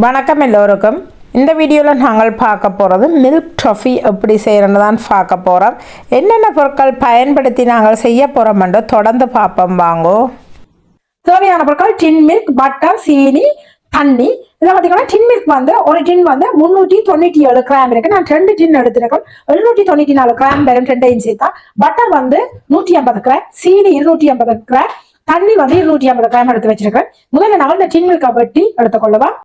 வணக்கம் எல்லோருக்கும். இந்த வீடியோவில் நாங்கள் பார்க்க போகிறது மில்க் டாஃபி எப்படி செய்கிறன்னு தான் பார்க்க போகிறோம். என்னென்ன பொருட்கள் பயன்படுத்தி நாங்கள் செய்ய போகிறோம்ன்ற தொடர்ந்து பார்ப்போம் வாங்கோ. தேவையான பொருட்கள் டின் மில்க், பட்டர், சீனி, தண்ணி. இதில் பார்த்தீங்கன்னா டின் மில்க் வந்து ஒரு டின் வந்து 397 கிராம் இருக்கு. நான் 2 டின் எடுத்துருக்கேன். 794 கிராம் வரும் 2 சேர்த்தா. பட்டர் வந்து 150 கிராம், சீனி 250 கிராம், தண்ணி வந்து 250 கிராம் எடுத்து வச்சிருக்கேன். முதல்ல நாங்கள் இந்த டின் மில்கை வெட்டி எடுத்துக்கொள்ளுவோம்.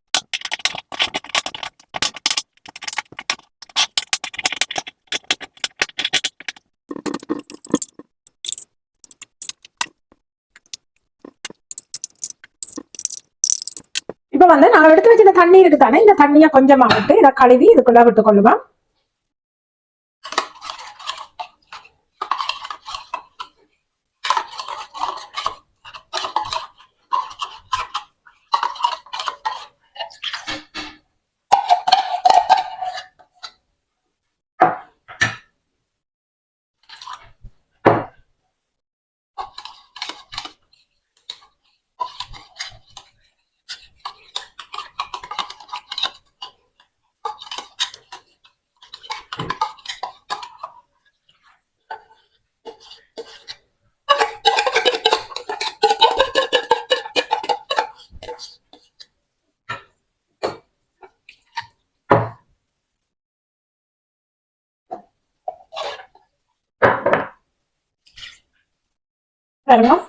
இப்ப வந்து நாங்க எடுத்து வச்ச இந்த தண்ணி இருக்கு தானே, இந்த தண்ணியை கொஞ்சமா விட்டு இதை கழுவி இதுக்குள்ள விட்டு கொள்ளுவோம்.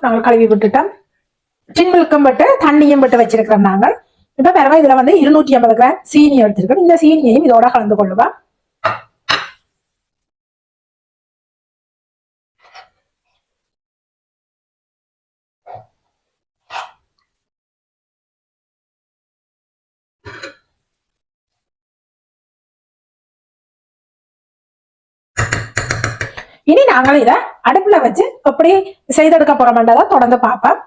நாங்கள் கழுவி விட்டுட்டோம். டின் மில்க்கும் விட்டு தண்ணியும் விட்டு வச்சிருக்கிறோம் நாங்கள். இப்ப பிறகு இதுல வந்து 250 கிராம் சீனி எடுத்திருக்கோம். இந்த சீனியையும் இதோட கலந்து கொள்ளுவா. இனி நாங்கள் இதை அடுப்புல வச்சு எப்படி செய்தெடுக்க போறோம்ன்றதை தொடர்ந்து பார்ப்போம்.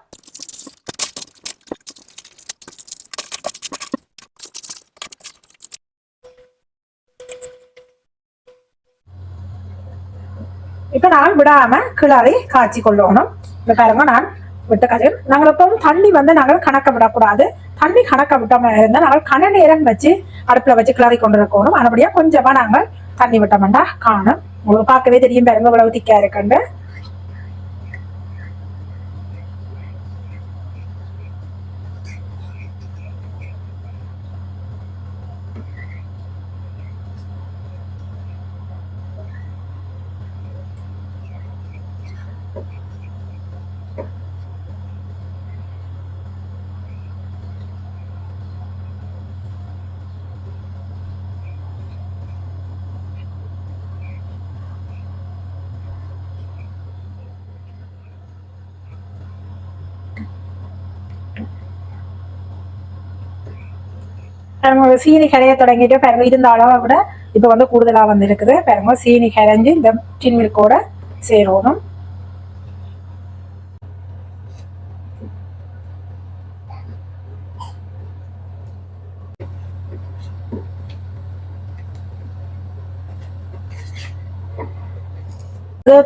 இப்ப நான் விடாம கிளறி காய்ச்சி கொள்ளணும். இப்ப பாருங்க, நான் விட்டு காய்ச்சி நாங்கள் எப்பவும் தண்ணி வந்து நாங்கள் கணக்க விடக்கூடாது. தண்ணி கணக்க விட்டோம் இருந்தால் நாங்கள் கன நேரம் வச்சு அடுப்புல வச்சு கிளறி கொண்டு இருக்கணும். அதுபடியா கொஞ்சமா நாங்கள் தண்ணி விட்டோம்டா காணும். உங்களுக்கு பார்க்கவே தெரியும் பாருங்க இவ்வளவு திக்கா இருக்குண்டு. சீனி கரைய தொடங்கிட்டு பாருங்க, இருந்த அளவை விட இப்ப வந்து கூடுதலா வந்து இருக்குது. பாருங்க சீனி கரைஞ்சு இந்த டின் மில்கோட சேரணும்.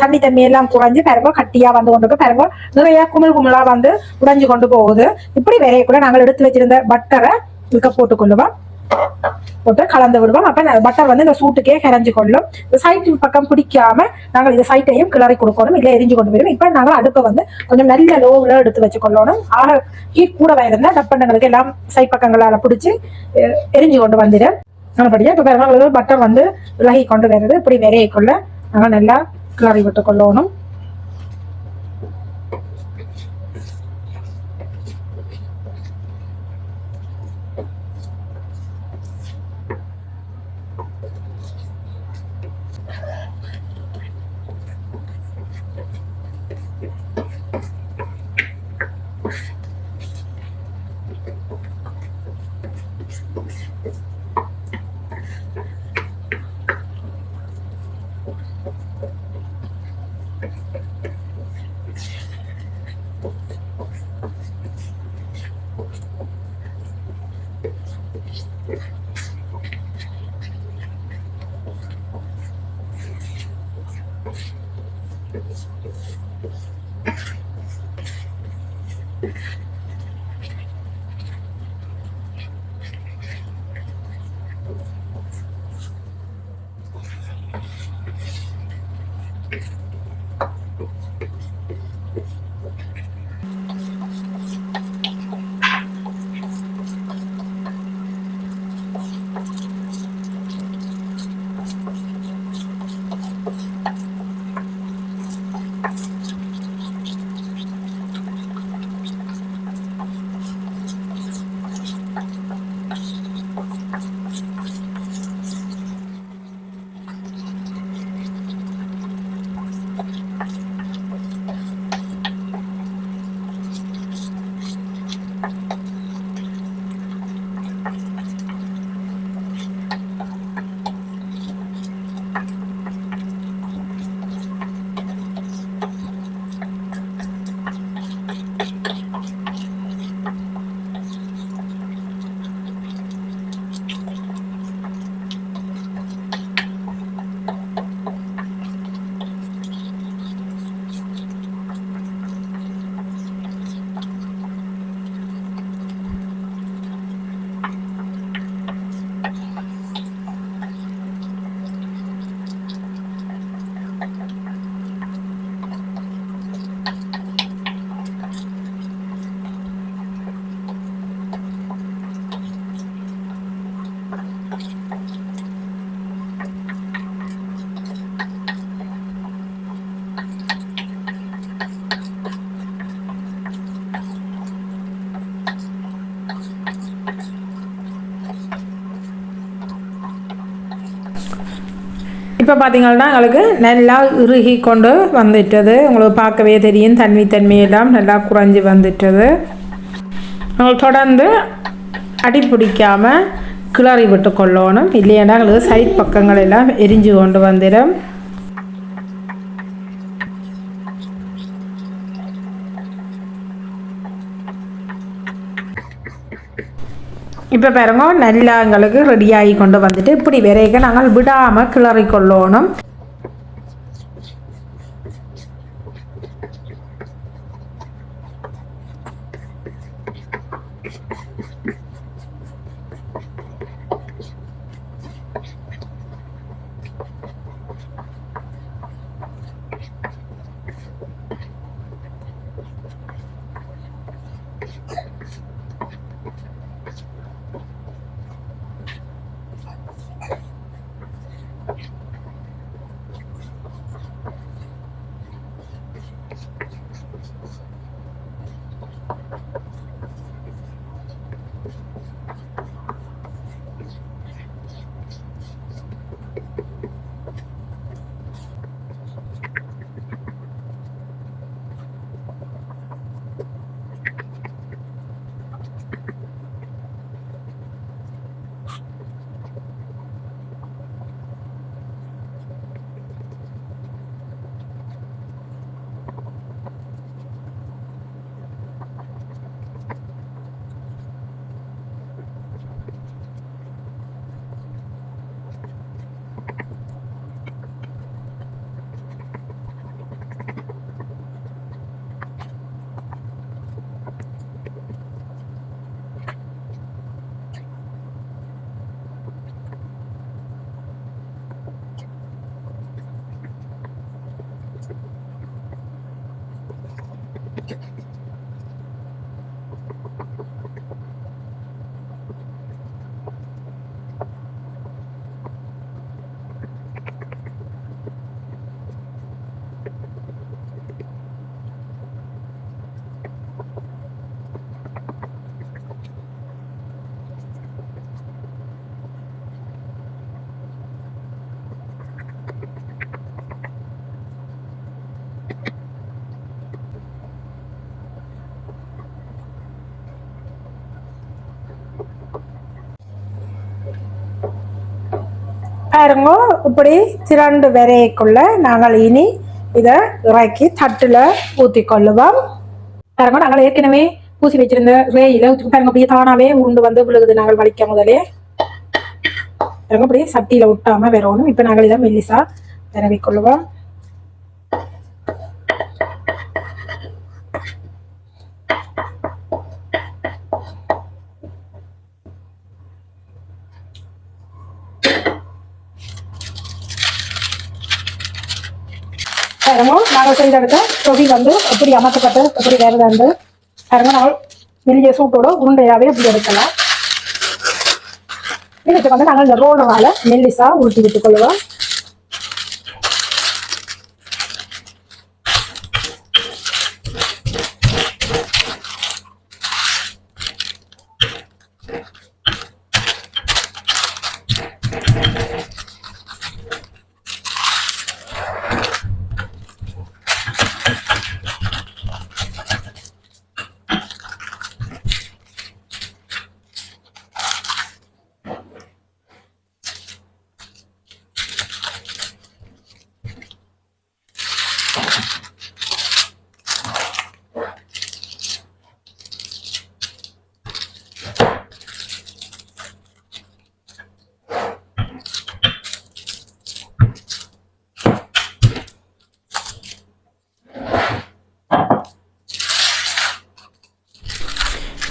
தண்ணி தண்ணி எல்லாம் குறைஞ்சு பாருங்க கட்டியா வந்து கொண்டு பாருங்க நிறைய குமிழ் குமிழா வந்து உடைஞ்சு கொண்டு போகுது. இப்படி வேறைய கூட நாங்கள் எடுத்து வச்சிருந்த பட்டரை இதுக்க போட்டுக்கொள்ளுவோம். போட்டு கலந்து விடுவோம். அப்ப பட்டர் வந்து இந்த சூட்டுக்கே கரைஞ்சு கொள்ளும். இந்த சைட்டு பக்கம் பிடிக்காம நாங்கள் இந்த சைட்டையும் கிளறி கொடுக்கணும், இல்லை எரிஞ்சு கொண்டு போயிடும். இப்ப நாங்கள் அடுப்பை வந்து கொஞ்சம் நல்ல லோவில் எடுத்து வச்சு கொள்ளணும். ஆக ஹீட் கூட இருந்தா டப்பண்டங்களுக்கு எல்லாம் சைட் பக்கங்களால பிடிச்சி எரிஞ்சு கொண்டு வந்துடும். நல்லபடியா இப்ப பாருங்க பட்டர் வந்து விலகி கொண்டு வருது. இப்படி விரையக்குள்ள நாங்கள் நல்லா கிளறி விட்டு கொள்ளணும். இப்போ பார்த்தீங்கன்னா எங்களுக்கு நல்லா இறுகி கொண்டு வந்துட்டது. உங்களுக்கு பார்க்கவே தெரியும் தன்மையெல்லாம் நல்லா குறைஞ்சி வந்துட்டது. உங்களுக்கு தொடர்ந்து அடி பிடிக்காமல் கிளறி விட்டு கொள்ளணும், இல்லைன்னா எங்களுக்கு சைட் பக்கங்கள் எல்லாம் எரிஞ்சு கொண்டு வந்துடும். இப்போ பாருங்க நல்லா எங்களுக்கு ரெடியாகி கொண்டு வந்துட்டு இப்படி வரைக்கும் நாங்கள் விடாமல் கிளறி கொள்ளணும். பாருங்க இப்படி திரண்டு வரைக்குள்ள நாங்கள் இனி இதை இறக்கி தட்டுல ஊற்றி கொள்ளுவோம். பாருங்க நாங்கள் ஏற்கனவே பூசி வச்சிருந்த ரேயில ஊற்றி பாருங்க அப்படியே தானாவே உண்டு வந்து விழுகுது. நாங்கள் வலிக்க முதலே பாருங்க அப்படியே சட்டியில விட்டாம வரணும். இப்ப நாங்கள் இதை மெல்லிசா விரவி கொள்ளுவோம். நாங்கள் செஞ்செடுத்த தொகை வந்து எப்படி அமர்த்தப்பட்டு எப்படி வேறுதாண்டு பாருங்க. நாங்கள் மெல்லிய சூட்டோட உருண்டையாவே அப்படி எடுக்கலாம். இதுக்கு வந்து நாங்கள் இந்த ரோலரால மெல்லிசா உருட்டி விட்டுக் கொள்வோம்.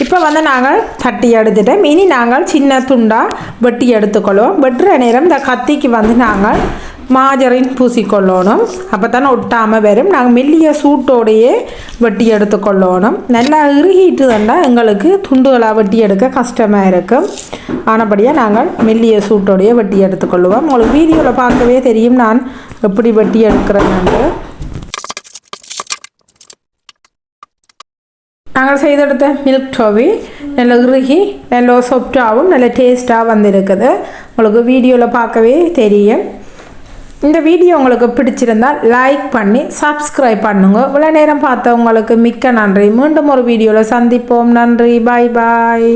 இப்போ வந்து நாங்கள் தட்டி எடுத்துட்டோம். இனி நாங்கள் சின்ன துண்டாக வெட்டி எடுத்துக்கொள்வோம். வெட்டுற நேரம் இந்த கத்திக்கு வந்து நாங்கள் மாஜரின் பூசிக்கொள்ளணும். அப்போ தானே ஒட்டாமல் வரும். நாங்கள் மெல்லிய சூட்டோடையே வெட்டி எடுத்துக்கொள்ளணும். நல்லா இறுகிட்டு வந்தால் எங்களுக்கு துண்டுகளாக வெட்டி எடுக்க கஷ்டமாக இருக்கும். ஆனபடியாக நாங்கள் மெல்லிய சூட்டோடையே வெட்டி எடுத்துக்கொள்வோம். உங்களுக்கு வீடியோவில் பார்க்கவே தெரியும் நான் எப்படி வெட்டி எடுக்கிறேன்னு. நாங்கள் செய்தெடுத்த மில்க் டோவி நல்ல இறுகி நல்ல சாஃப்டாகவும் நல்ல டேஸ்ட்டாக வந்திருக்குது. உங்களுக்கு வீடியோவில் பார்க்கவே தெரியும். இந்த வீடியோ உங்களுக்கு பிடிச்சிருந்தால் லைக் பண்ணி சப்ஸ்கிரைப் பண்ணுங்க. இவ்வளோ நேரம் பார்த்தவங்களுக்கு மிக்க நன்றி. மீண்டும் ஒரு வீடியோவில் சந்திப்போம். நன்றி. பாய் பாய்.